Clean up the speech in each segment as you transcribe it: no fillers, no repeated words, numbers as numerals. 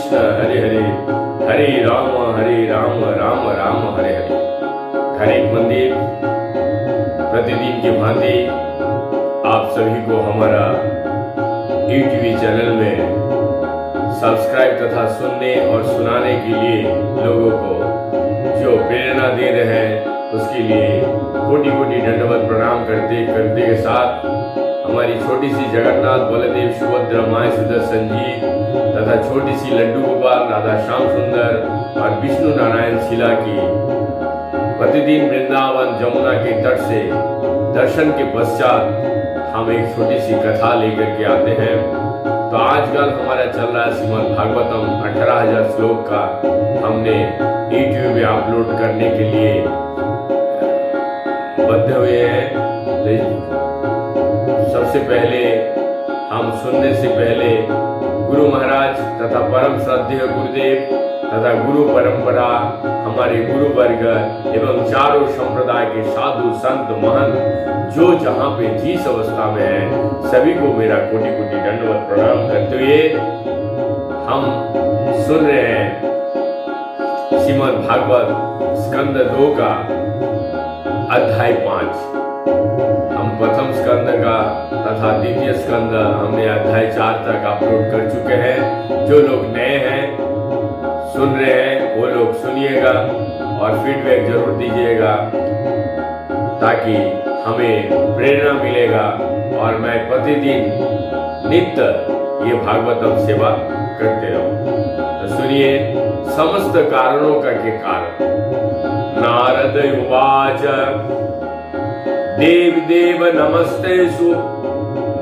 कृष्ण हरे हरे, हरे राम राम राम हरे हरे। हर एक मंदिर प्रतिदिन की भांति आप सभी को हमारा टीवी चैनल में सब्सक्राइब तथा सुनने और सुनाने के लिए लोगों को जो प्रेरणा दे रहे हैं उसके लिए कोटि कोटि दंडवत प्रणाम करते के साथ हमारी छोटी सी जगन्नाथ बलदेव सुभद्रा माय सुदर्शन जी तथा छोटी सी लड्डू गोपाल राधा श्याम सुंदर और विष्णु नारायण शीला की प्रतिदिन वृंदावन जमुना के तट से दर्शन के पश्चात हम एक छोटी सी कथा लेकर के आते हैं। तो आजकल हमारा चल रहा है श्रीमद् भागवतम 18,000 श्लोक का हमने यूट्यूब में अपलोड करने के लिए बद्ध हुए हैं। सबसे पहले हम सुनने से पहले गुरु महाराज तथा परम श्रद्धेय गुरुदेव तथा गुरु परंपरा हमारे गुरु वर्ग एवं चारों संप्रदाय के साधु संत महंत जो जहाँ पे जिस अवस्था में है सभी को मेरा कोटि कोटि दंडवत प्रणाम करते हुए हम सुन रहे हैं श्रीमद् भागवत स्कंद 2 का अध्याय 5। हम प्रथम स्कंद का तथा द्वितीय स्कंद हमने अध्याय 4 तक अपलोड कर चुके हैं। जो लोग नए हैं सुन रहे हैं वो लोग सुनिएगा और फीडबैक जरूर दीजिएगा ताकि हमें प्रेरणा मिलेगा और मैं प्रतिदिन नित्य ये भागवतम सेवा करते रहूं। तो सुनिए समस्त कारणों का के कारण। नारद उवाच देव देव नमस्तेषु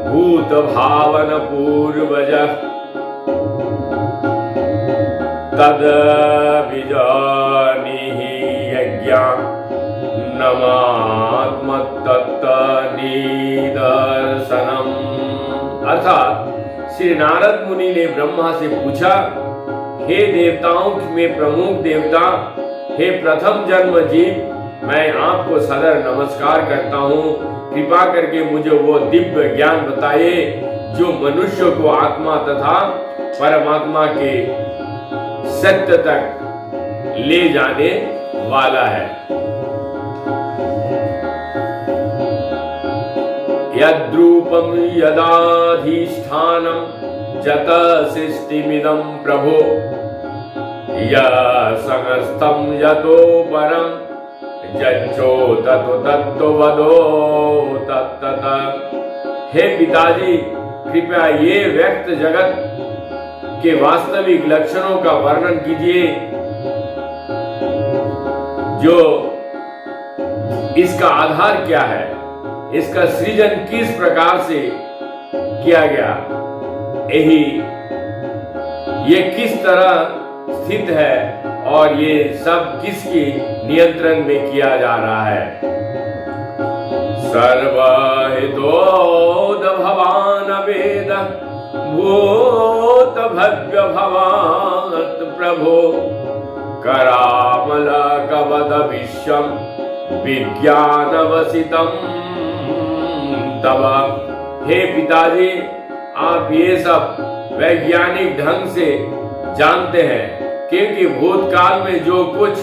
भूत भावन पूर्वज तद विजानीहि यज्ञा नमात्म तत्त निदर्शनम। अर्थात श्री नारद मुनि ने ब्रह्मा से पूछा, हे देवताओं में प्रमुख देवता, हे प्रथम जन्म जीव, मैं आपको सदर नमस्कार करता हूँ। कृपा करके मुझे वो दिव्य ज्ञान बताइए जो मनुष्य को आत्मा तथा परमात्मा के सत्य तक ले जाने वाला है। यद्रूपम यदाधिष्ठानम जत सृष्टिमिदं प्रभो यस्तं यतो परम जच्चो ततो तत्तो वदो तत्तत। हे पिताजी, कृपया ये व्यक्त जगत के वास्तविक लक्षणों का वर्णन कीजिए। जो इसका आधार क्या है, इसका सृजन किस प्रकार से किया गया, यही ये किस तरह स्थित है और ये सब किसके नियंत्रण में किया जा रहा है। सर्वहितोद भवान वेद भूत भव्य भवात प्रभो करामल कवद विश्वम विज्ञानवसितम तव। हे पिताजी, आप ये सब वैज्ञानिक ढंग से जानते हैं क्योंकि भूतकाल में जो कुछ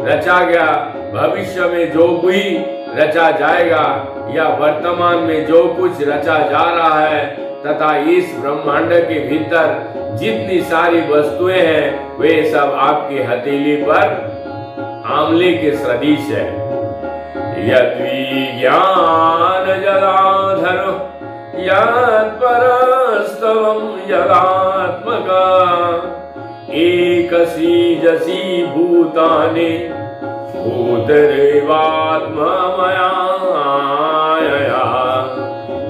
रचा गया, भविष्य में जो भी रचा जाएगा या वर्तमान में जो कुछ रचा जा रहा है तथा इस ब्रह्मांड के भीतर जितनी सारी वस्तुएं हैं वे सब आपकी हथेली पर आंवले के सदृश है। यद्विज्ञान जलाधर यत्परस्तवं यदात्मका एकसी जसी भूतानि भूतरेवात्ममया।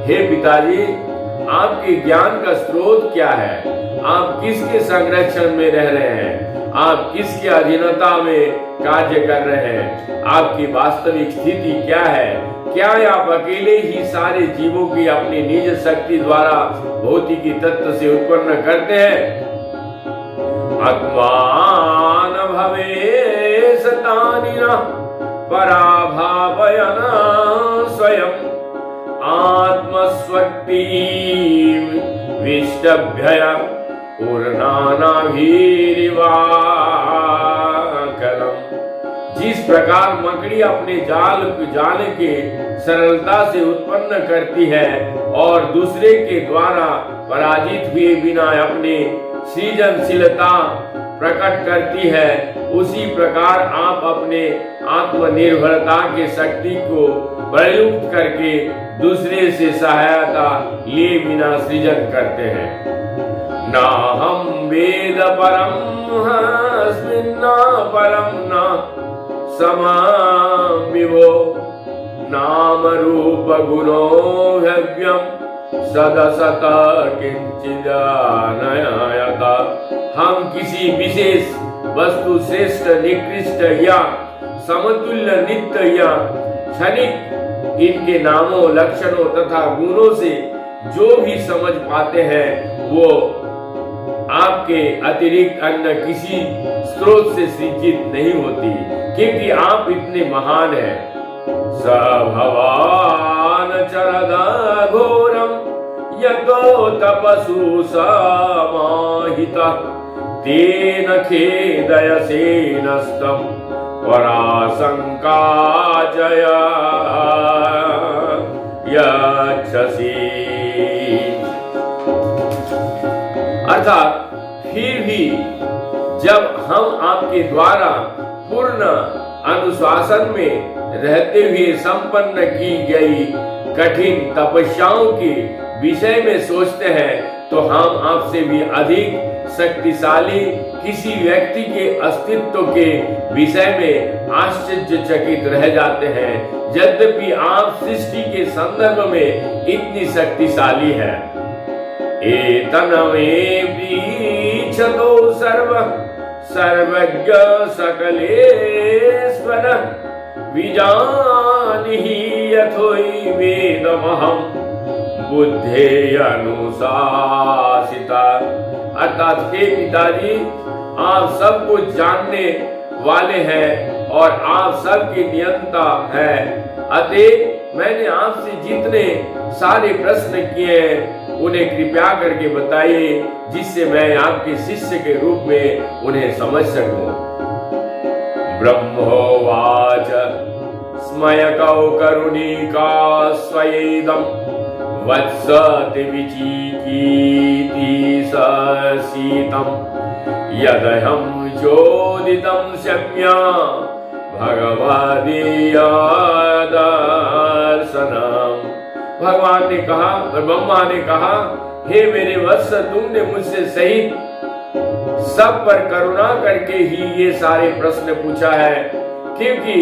हे पिताजी, आपके ज्ञान का स्रोत क्या है? आप किसके संरक्षण में रह रहे हैं? आप किसकी अधीनता में कार्य कर रहे हैं? आपकी वास्तविक स्थिति क्या है? क्या आप अकेले ही सारे जीवों की अपनी निज शक्ति द्वारा भौतिकी तत्व से उत्पन्न करते हैं? आत्मान भवे सतानि न पराभावयन स्वयं आत्मस्वक्ति विष्टभ्य पूर्णानाभिरिवाकलम्। जिस प्रकार मकड़ी अपने जाल के सरलता से उत्पन्न करती है और दूसरे के द्वारा पराजित हुए बिना अपने सृजनशीलता प्रकट करती है, उसी प्रकार आप अपने आत्मनिर्भरता के शक्ति को प्रयुक्त करके दूसरे से सहायता लिए बिना सृजन करते हैं। ना हम वेद परम हस्मिन्ना परम न समां विभो नाम रूप गुणो हव्यम सदसत किंचिदानयता। हम किसी विशेष वस्तु श्रेष्ठ, निकृष्ट या समतुल्य, नित्य या क्षणिक इनके नामों, लक्षणों तथा गुणों से जो भी समझ पाते हैं वो आपके अतिरिक्त अन्य किसी स्रोत से सृजित नहीं होती, क्योंकि आप इतने महान हैं। सभवान चरदा घोरम यतो तपसु समाहिता तेन खेदयसे नस्तम पराशंकाचय यच्छसि। अर्थात फिर भी जब हम आपके द्वारा पूर्ण अनुशासन में रहते हुए संपन्न की गई कठिन तपस्याओं के विषय में सोचते हैं तो हम आपसे भी अधिक शक्तिशाली किसी व्यक्ति के अस्तित्व के विषय में आश्चर्यचकित रह जाते हैं, यद्यपि आप सृष्टि के संदर्भ में इतनी शक्तिशाली है। एतनमे बीछतो सर्वज्ञ सकलेश्वर विजानिहि यथोहि वेदमहं बुद्धेयनुशासिता। अर्थात हे पिताजी, आप सब कुछ जानने वाले हैं और आप सबके नियंता हैं। अतः मैंने आपसे जितने सारे प्रश्न किए उन्हें कृपया करके बताइए, जिससे मैं आपके शिष्य के रूप में उन्हें समझ सकूं। ब्रह्मोवाच स्मयकौ करुणिका स्वयेदं वत्सति विचिकीति ससीतं यदहं चोदितं शम्या भगवदीया दर्शनम्। भगवान ने कहा, ब्रह्मा ने कहा, हे मेरे वत्स, तुमने मुझसे सहित सब पर करुणा करके ही ये सारे प्रश्न पूछा है, क्योंकि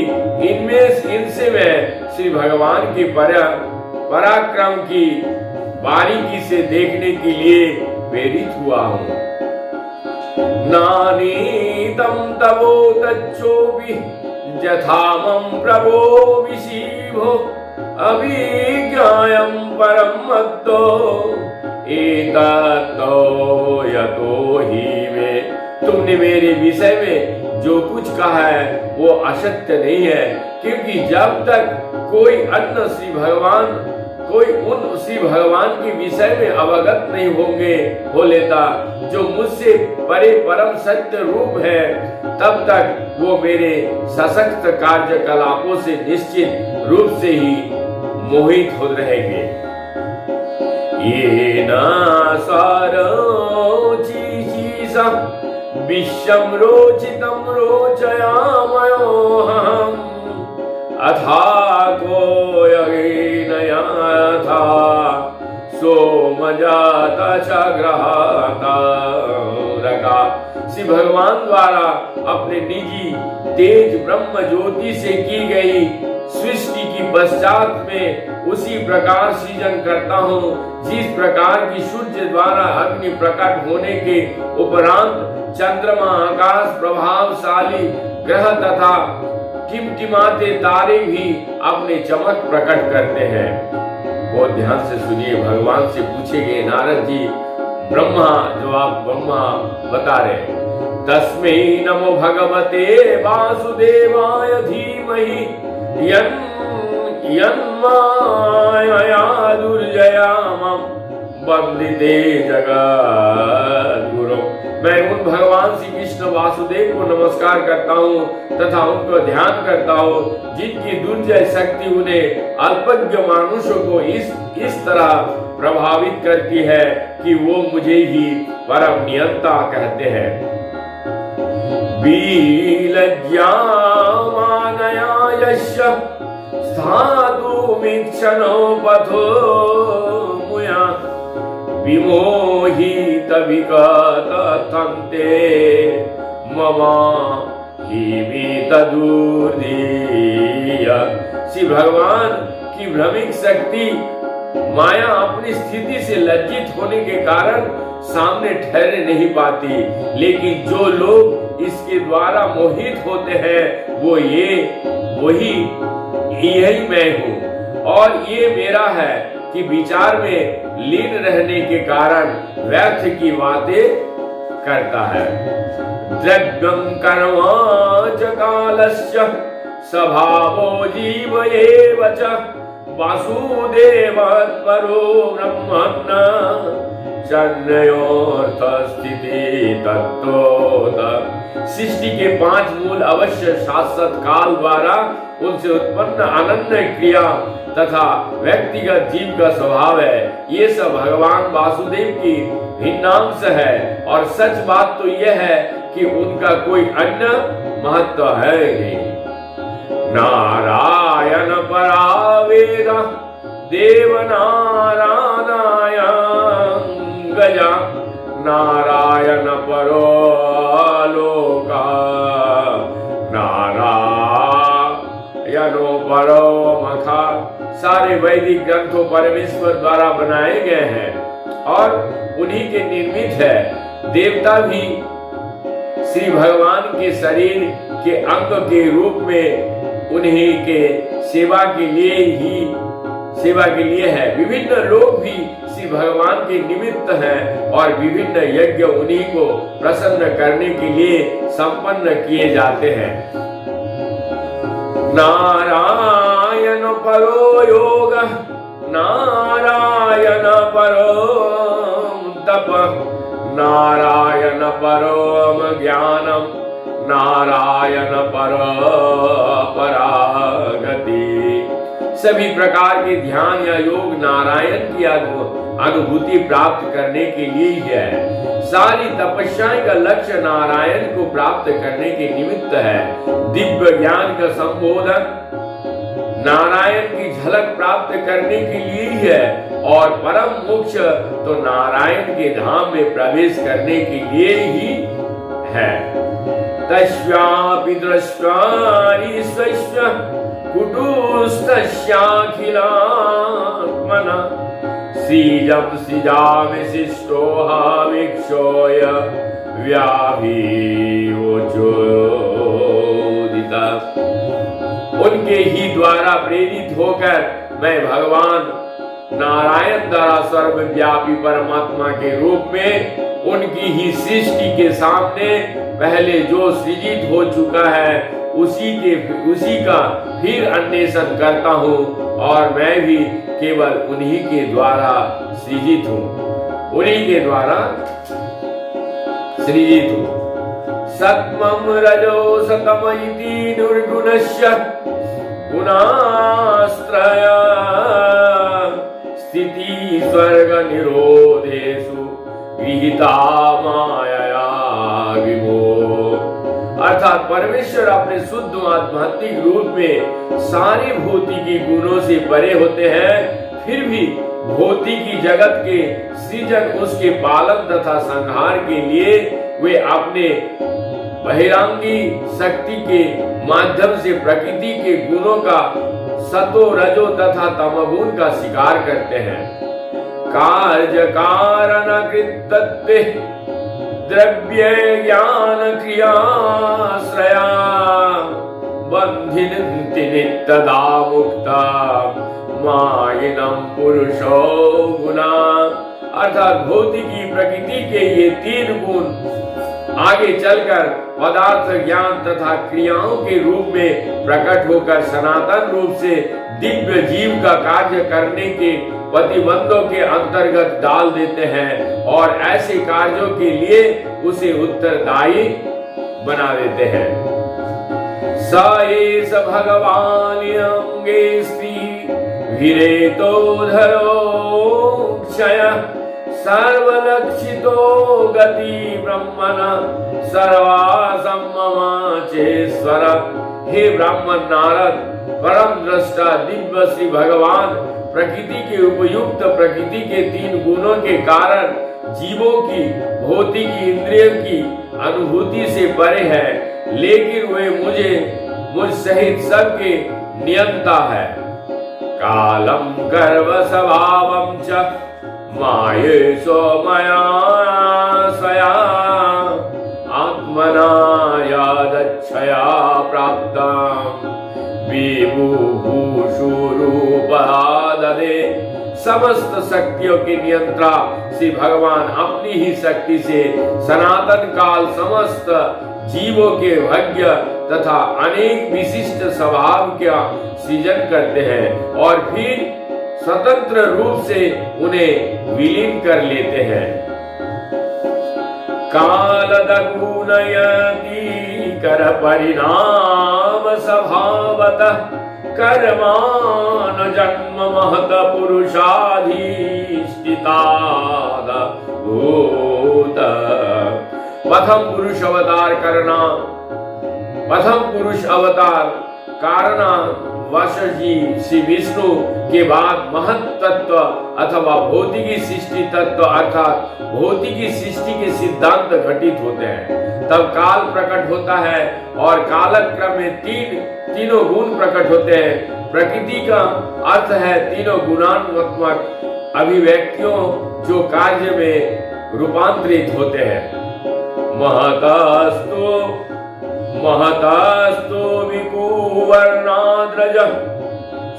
इनसे मैं श्री भगवान के पराक्रम की बारीकी से देखने के लिए प्रेरित हुआ हूँ। नानीतं तवो तच्चोपि यथामं प्रभो विशीभो अभिज्ञायं परं मत्तो एततो यतो हि मे। तुमने मेरे विषय में जो कुछ कहा है वो असत्य नहीं है, क्योंकि जब तक कोई अन्य उन श्री भगवान के विषय में अवगत नहीं हो लेता जो मुझसे परे परम सत्य रूप है, तब तक वो मेरे सशक्त कार्यकलापों से निश्चित रूप से ही मोहित हो रहेंगे। ये ना सारोचिषा विश्वं रोचितं रोचयामयोऽहम् अथा कोऽयगेनयाथा सोमजाता च ग्रहाता रगा। श्री भगवान द्वारा अपने निजी तेज ब्रह्म ज्योति से की गई सृष्टि की पश्चात में उसी प्रकार सृजन करता हूँ, जिस प्रकार की सूर्य द्वारा अग्नि प्रकट होने के उपरांत चंद्रमा, आकाश, प्रभावशाली ग्रह तथा टिमटिमाते तारे भी अपने चमक प्रकट करते हैं। बहुत ध्यान से सुनिए, भगवान से पूछे गए नारद जी, ब्रह्मा बता रहे, तस्मै नमो भगवते वासुदेवाय धीमहि यन्मायया दुर्जया मम वन्दिते जगद्गुरो। को नमस्कार करता हूँ तथा उनको ध्यान करता हूँ, जिनकी दुर्जय शक्ति उन्हें अल्पज्ञ मनुष्यों को इस तरह प्रभावित करती है कि वो मुझे ही परम नियंता कहते हैं। बीलज्ञा मानया यस्य स्थातुमीक्षणो पथो मुया विमोहित विगतन्ते ममा हिमित दुर्धीय। श्री भगवान की भ्रमिक शक्ति माया अपनी स्थिति से लज्जित होने के कारण सामने ठहर नहीं पाती, लेकिन जो लोग इसके द्वारा मोहित होते हैं वो यही मैं हूँ और ये मेरा है कि विचार में लीन रहने के कारण व्यर्थ की बातें करता है। द्रव्यं कर्म च कालस्य स्वभावो जीव एव च वासुदेव परो ब्रह्मन् चन्नयोर्थ स्थिति तत्त्वोत। सृष्टि के 5 मूल अवश्य शाश्वत काल द्वारा उनसे उत्पन्न अनन्य क्रिया तथा व्यक्तिगत जीव का स्वभाव है। ये सब भगवान वासुदेव की भिन्नांश है और सच बात तो यह है कि उनका कोई अन्य महत्व है नहीं। नारायण परा वेद देव नारायण गजा नारायण परो लोका नारायणो परो मखा। सारे वैदिक ग्रंथों परमेश्वर द्वारा बनाए गए हैं और उन्हीं के निर्मित है। देवता भी श्री भगवान के शरीर के अंग के रूप में उन्हीं के सेवा के लिए है। विभिन्न लोग भी श्री भगवान के निमित्त हैं और विभिन्न यज्ञ उन्हीं को प्रसन्न करने के लिए संपन्न किए जाते हैं। नारायण परो योग नारायण परो तप नारायण परम ज्ञानम नारायण परागति। सभी प्रकार के ध्यान या योग नारायण की अनुभूति प्राप्त करने के लिए ही है। सारी तपस्याएं का लक्ष्य नारायण को प्राप्त करने के निमित्त है। दिव्य ज्ञान का संबोधन नारायण की झलक प्राप्त करने के लिए ही है और परम मोक्ष तो नारायण के धाम में प्रवेश करने के लिए ही है। तस्यापि दृष्ट्वारि स्वस्य कुटुस्तस्याखिलात्मना सीजं सीजामि शिष्टोहावीक्षोय व्याभिवोचोदिता। उनके ही द्वारा प्रेरित होकर मैं भगवान नारायण द्वारा सर्वव्यापी परमात्मा के रूप में उनकी ही सृष्टि के सामने पहले जो सृजित हो चुका है उसी का फिर अन्वेषण करता हूँ और मैं भी केवल उन्हीं के द्वारा सृजित हूँ, उन्हीं के द्वारा सृजित हूँ। सत्मम रजो सतम इति दुर्गुणस्य गुणास्त्रय स्थिति स्वर्ग निरोधेषु विहिता माया विभो। अर्थात परमेश्वर अपने शुद्ध आध्यात्मिक रूप में सारे भौतिकी गुणों से परे होते हैं, फिर भी भौतिकी जगत के सृजन उसके पालन तथा संहार के लिए वे अपने बहिरंगी शक्ति के माध्यम से प्रकृति के गुणों का सतो रजो तथा तमगुण का शिकार करते हैं। कार्य कारण कृतत्वे द्रव्य ज्ञान क्रियाश्रया बंधिनन्ति नित्यदा मुक्ता मायिनम पुरुषो गुणा। अर्थात भौतिकी प्रकृति के ये 3 गुण आगे चलकर पदार्थ ज्ञान तथा क्रियाओं के रूप में प्रकट होकर सनातन रूप से दिव्य जीव का कार्य करने के प्रतिबंधों के अंतर्गत डाल देते हैं और ऐसे कार्यों के लिए उसे उत्तरदायी बना देते हैं। स एष भगवान अंगे स्त्री विरेतो धरो क्षय सर्वलक्षितो गति ब्रह्मण सर्वासम्ममाचेश्वर। हे ब्राह्मण नारद, परम दृष्टा दिव्य श्री भगवान प्रकृति के उपयुक्त प्रकृति के 3 गुणों के कारण जीवों की भौतिक इंद्रियों की अनुभूति से परे है, लेकिन वे मुझ सहित सबके नियंता है। कालम गर्व स्वभावम च मायेशो मया स्वया आत्मना यादच्छया प्राप्तम् विभूषुरूपाददे। समस्त शक्तियों के नियंत्रा श्री भगवान अपनी ही शक्ति से सनातन काल समस्त जीवों के भाग्य तथा अनेक विशिष्ट स्वभाव का सृजन करते हैं और फिर स्वतंत्र रूप से उन्हें विलीन कर लेते हैं। कालदगुणयति कर परिणाम स्वभावतः कर्मान जन्म महत पुरुषाधिष्ठिताद भूत। प्रथम पुरुष अवतार करना, प्रथम पुरुष अवतार कारणा वशजी श्री विष्णु के बाद महत तत्व अथवा भौतिकी सृष्टि तत्व अर्थात भौतिकी सृष्टि के सिद्धांत घटित होते हैं। तब काल प्रकट होता है और कालक्रम में तीनों गुण प्रकट होते हैं। प्रकृति का अर्थ है तीनों गुणात्मक अभिव्यक्तियों जो कार्य में रूपांतरित होते हैं। महतस्तु विकुवर्णाद्रज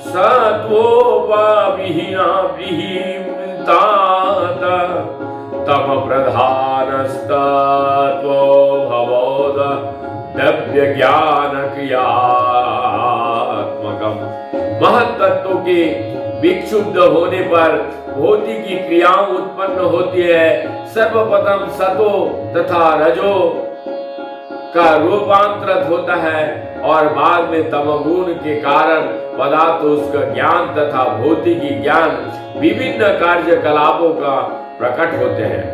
सत्वोपविहीना विहीनतात तम प्रधानस्तत्वो भवोद दिव्य ज्ञान क्रियात्मकम्। महत तत्व के विक्षुब्ध होने पर भौतिकी क्रियाओं उत्पन्न होती है। सर्वप्रथम सतो तथा रजो का रूपांतरित होता है और बाद में तमगुण के कारण पदार्थ उसका ज्ञान तथा भौतिकी ज्ञान विभिन्न कार्यकलापों का प्रकट होते हैं।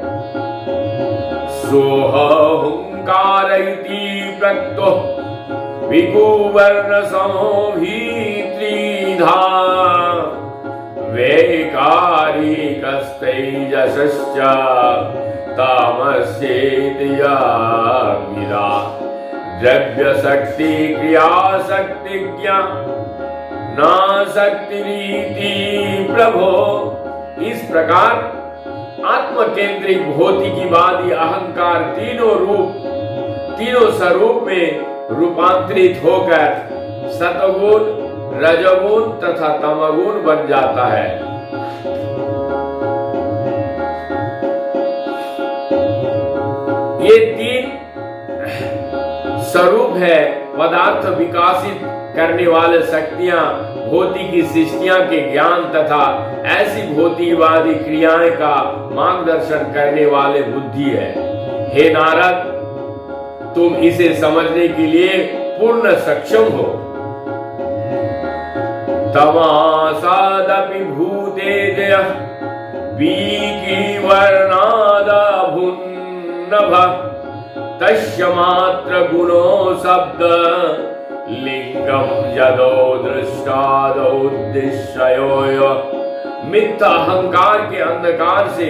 सोऽहंकार इति प्रक्तो विकुवर्ण समोभित्रिधा वैकारिकस्तैजसश्च तामस्येति यामिदा। द्रव्य शक्ति क्रिया शक्ति ज्ञानाशक्तिरीति प्रभो। इस प्रकार आत्म केंद्रिक भौतिकीवादी अहंकार तीनों स्वरूप में रूपांतरित होकर सतगुण रजगुण तथा तमगुण बन जाता है। ये 3 स्वरूप है पदार्थ विकासित करने वाले शक्तियां, भौतिकी सृष्टियां के ज्ञान तथा ऐसी भौतिकवादी क्रियाएं का मार्गदर्शन करने वाले बुद्धि है। हे नारद, तुम इसे समझने के लिए पूर्ण सक्षम हो। तमासादपि भूतेजय विकीवर्णादभुन्नभ तस्य मात्र गुणो शब्द लिंगम यदो दृष्टादो उद्देश्यो। मिथ्या अहंकार के अंधकार से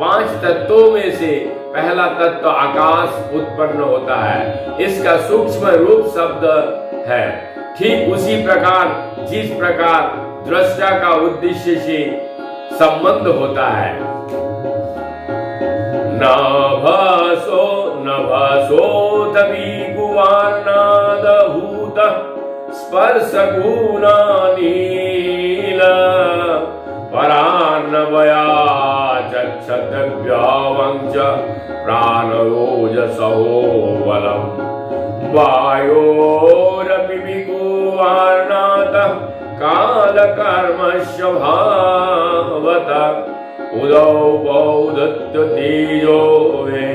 5 तत्वों में से पहला तत्व आकाश उत्पन्न होता है। इसका सूक्ष्म रूप शब्द है। ठीक उसी प्रकार जिस प्रकार दृष्टा का उद्देश्य से संबंध होता है। नभसो तभी गुवार्णादभूत स्पर्श गुणा नील परान्नवया चक्षतव्यावंच प्राणोजसो बलम् वायोरपि विकुवार्णात् कालकर्मस्य भावत उदौ बौद्धत्य तेजो वे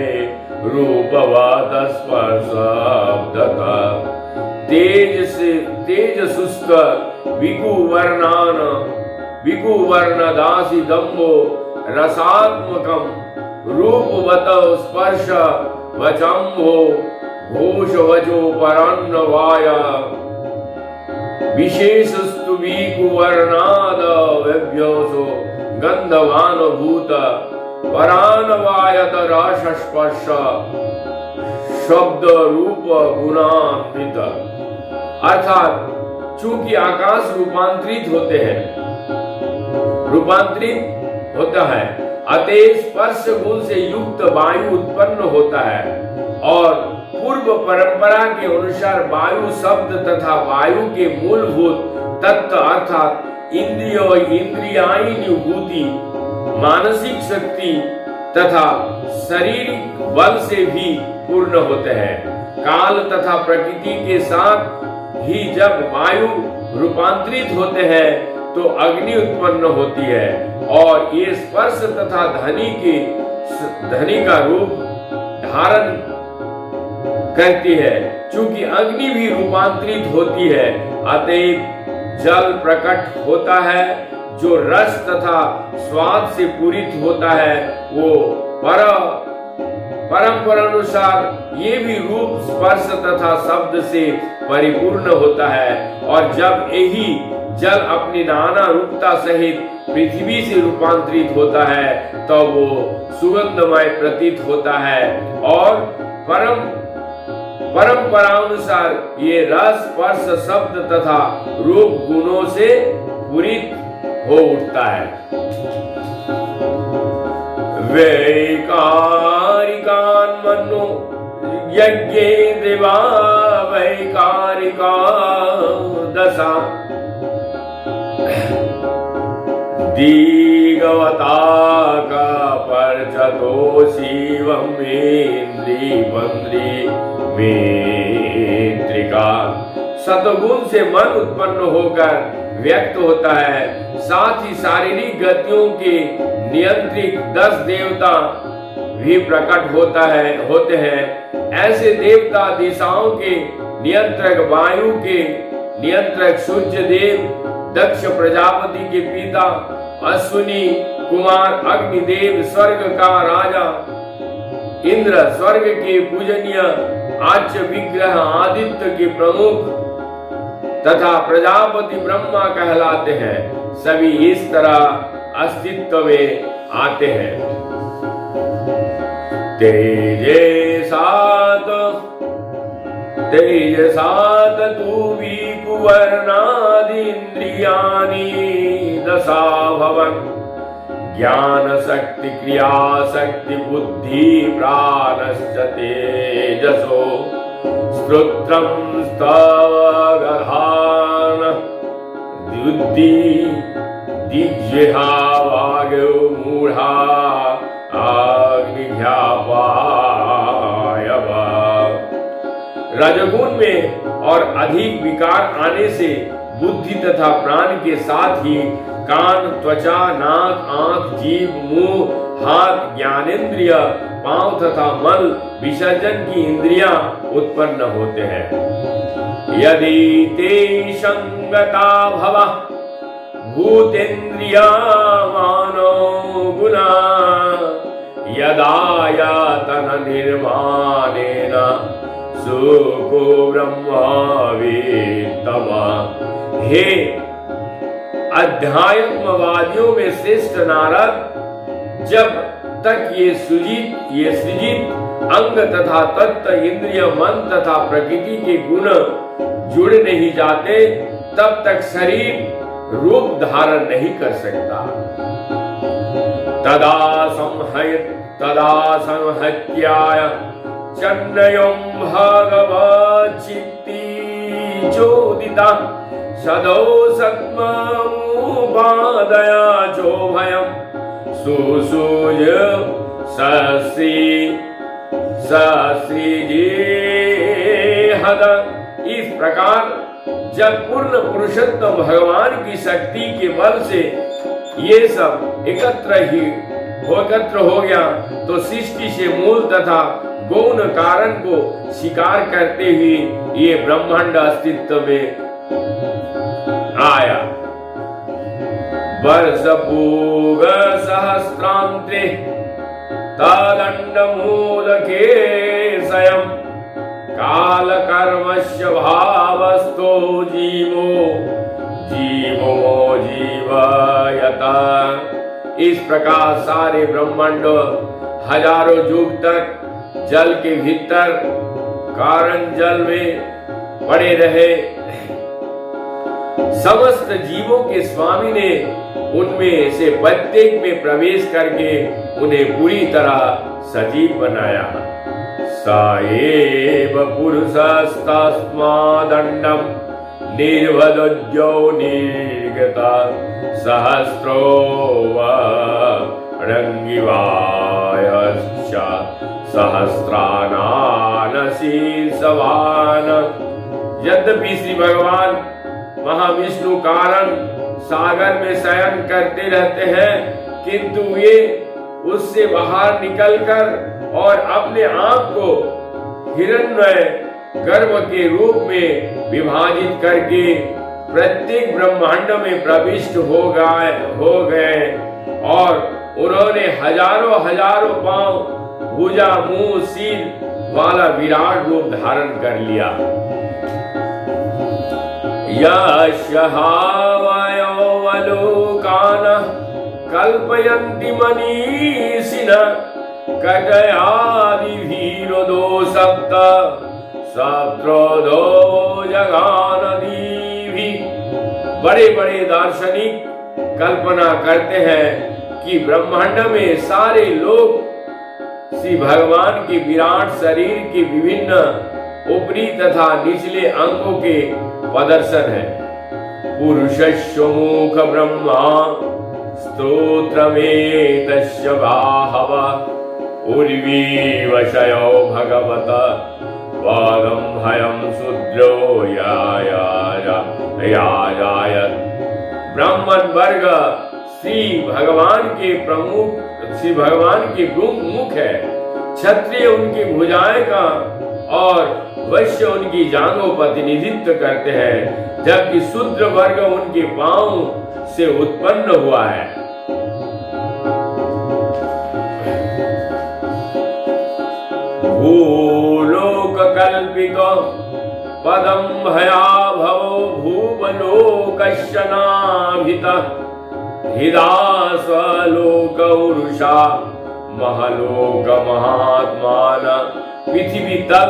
रूप रूपवत स्पर्शब्दता तेज सुस्त विकुवर्ण दासी दम्भो रसात्मकम रूपवत स्पर्श वचम्भो घोष वचो परान्नवाया विशेषस्तु विकुवर्णाद व्यव्योसो गंधवान भूत परान्नवायत रसस्पर्श शब्द रूप गुणान्वित। अर्थात चूंकि आकाश रूपांतरित होता है अतः स्पर्श गुण से युक्त वायु उत्पन्न होता है और पूर्व परंपरा के अनुसार वायु शब्द तथा वायु के मूलभूत तत्व अर्थात इंद्रियानुभूति मानसिक शक्ति तथा शारीरिक बल से भी पूर्ण होते हैं। काल तथा प्रकृति के साथ ही जब वायु रूपांतरित होते हैं तो अग्नि उत्पन्न होती है और ये स्पर्श तथा ध्वनि का रूप धारण करती है। चूंकि अग्नि भी रूपांतरित होती है अतः जल प्रकट होता है जो रस तथा स्वाद से पूरित होता है। वो परंपरा अनुसार ये भी रूप स्पर्श तथा शब्द से परिपूर्ण होता है और जब यही जल अपनी नाना रूपता सहित पृथ्वी से रूपांतरित होता है तो वो सुगंधमय प्रतीत होता है और परंपरानुसार ये रस स्पर्श शब्द तथा रूप गुणों से पूरित हो उठता है। वैकारिकान मनो यज्ञे देवा वैकारिका दशा दीगवता का परचतो शिवम इंद्री बंद्री मेत्रिका। सतगुण से मन उत्पन्न होकर व्यक्त होता है। साथ ही शारीरिक गतियों के नियंत्रित 10 देवता भी प्रकट होते हैं। ऐसे देवता दिशाओं के नियंत्रक वायु के नियंत्रक सूर्य देव, दक्ष प्रजापति के पिता अश्विनी कुमार अग्निदेव, स्वर्ग का राजा इंद्र, स्वर्ग के पूजनीय आच्य विग्रह आदित्य के प्रमुख तथा प्रजापति ब्रह्मा कहलाते हैं। सभी इस तरह अस्तित्व में आते हैं। तेजे सात तू विकुवर्णादीन्द्रियाणि दशा भवन ज्ञान शक्ति क्रिया शक्ति बुद्धि प्राणश्च तेजसो स्तोत्रम स्तवगधान बुद्धि दिग्जिहा वागो मूढ़ा अग्निध्यापायव। रजगुण में और अधिक विकार आने से बुद्धि तथा प्राण के साथ ही कान, त्वचा, नाक, आंख, जीभ, मुंह, हाथ, ज्ञानेन्द्रिय, पांव तथा मल विसर्जन की इंद्रियां उत्पन्न होते हैं। यदि ते संगता भव भूतेन्द्रिया मानो गुना यदायतन निर्माणेन सुको ब्रह्मवेत्तमा। हे अध्यात्मवादियों में श्रेष्ठ नारद, जब तक ये सृजित अंग तथा तत्व इंद्रिय मन तथा प्रकृति के गुण जुड़ नहीं जाते तब तक शरीर रूप धारण नहीं कर सकता। तदा संहत्याय चन्नयं भगवच्चित्ति चोदिता सदौ सत्ममुपादया चोभयम् सुसूय सश्रीजेहद। इस प्रकार जब पूर्ण पुरुषोत्तम भगवान की शक्ति के बल से ये सब एकत्र हो गया तो सृष्टि से मूल तथा गौण कारण को स्वीकार करते हुए ये ब्रह्मांड अस्तित्व में आया। वर्षपूग सहस्रांते तदंडमूलके स्वयं काल कर्मस्य भावस्तो जीवो जीवयता। इस प्रकार सारे ब्रह्मांड हजारों युग तक जल के भीतर कारण जल में पड़े रहे। समस्त जीवों के स्वामी ने उनमें से प्रत्येक में प्रवेश करके उन्हें पूरी तरह सजीव बनाया। स एव पुरुषस्तस्मादण्डं निर्वदज्यो निर्गत सहस्रो रंगिवायश्च सहस्रानान शीर्षवान। यद्यपि श्री भगवान महाविष्णु कारण सागर में शयन करते रहते हैं, किंतु वे उससे बाहर निकलकर और अपने आप को हिरण्मय गर्भ के रूप में विभाजित करके प्रत्येक ब्रह्मांड में प्रविष्ट हो गए और उन्होंने हजारों हजारों पांव, भुजा, मुंह, सिर वाला विराट रूप धारण कर लिया। यशः वयोवलोकान कल्पयन्ति मनीषिणः कटयादिभिरुदो सप्त सप्त्रोदो जगानदीभि। बड़े बड़े दार्शनिक कल्पना करते हैं कि ब्रह्मांड में सारे लोग श्री भगवान के विराट शरीर के विभिन्न ऊपरी तथा निचले अंगों के प्रदर्शन है। पुरुषस्य मुख ब्रह्मा स्तोत्रमेतस्य बाहवः उर्वी वशयो भगवत वादं हयं शूद्रो याजायत। ब्राह्मण वर्ग श्री भगवान के मुख है, क्षत्रिय उनकी भुजाएं का और वैश्य उनकी जांघों प्रतिनिधित्व करते हैं, जबकि शूद्र वर्ग उनके पांव से उत्पन्न हुआ है। भूलोक कल्पितो पदम भयाभवो भूवलोकस्य नाभितः हिदास्वलोक उरुषा महलोक महात्मान। पृथ्वी तल